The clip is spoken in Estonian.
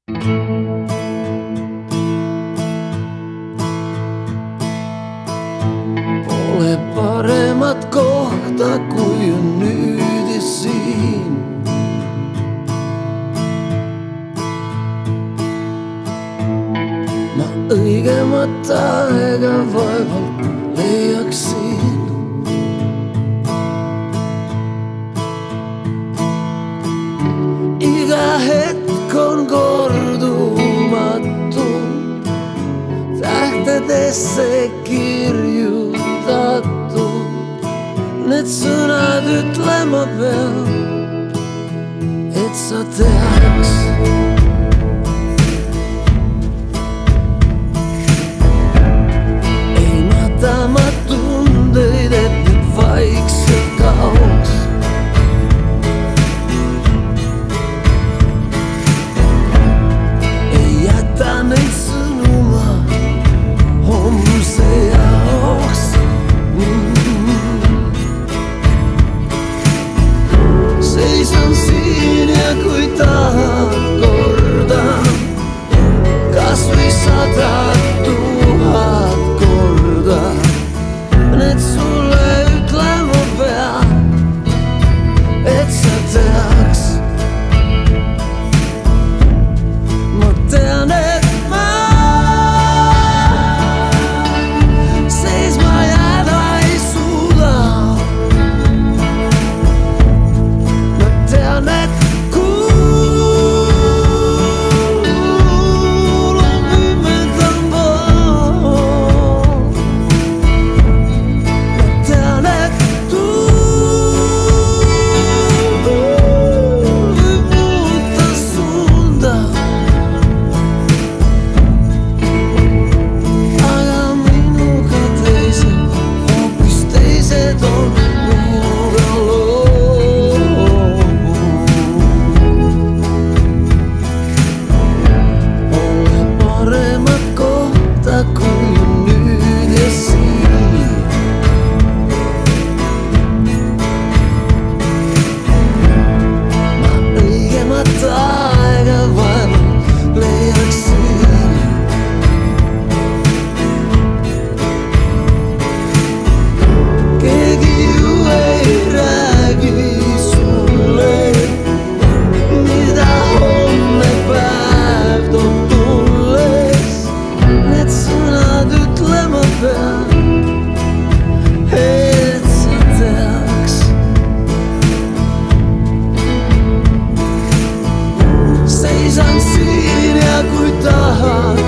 Pole paremat kohta kui on nüüd ja siin. Ma õigemat aega vaevalt leiaksin. Iga hetk on kordumatu, tähtedesse kirjutatud. Need sõnad ütlema pean, et sa teaks. Ei mata ma tundeid, et nüüd vaikselt kaoks. Ei jäta neid sõnuma homse jaoks. Seisan siin ja kui tahad kordan kas või 100 000 korda. Need sulle ütlema pean, et sa teaks. Ma tean, et ma seisma jääda ei suuda. Ma tean, et kuulub pimedam pool. Ma tean, et tuul võib muuta suunda. Aga minuga teised, hoopis teised on minuga lood. Pole paremat kohta kui on nüüd ja siin. Ma õigemat aega vaevalt leiaksin. Keegi ju ei räägi sulle, mida homne päev toob tulles. Need sõnad ütlema pean, et sa teaks. Seisan siin ja kui tahad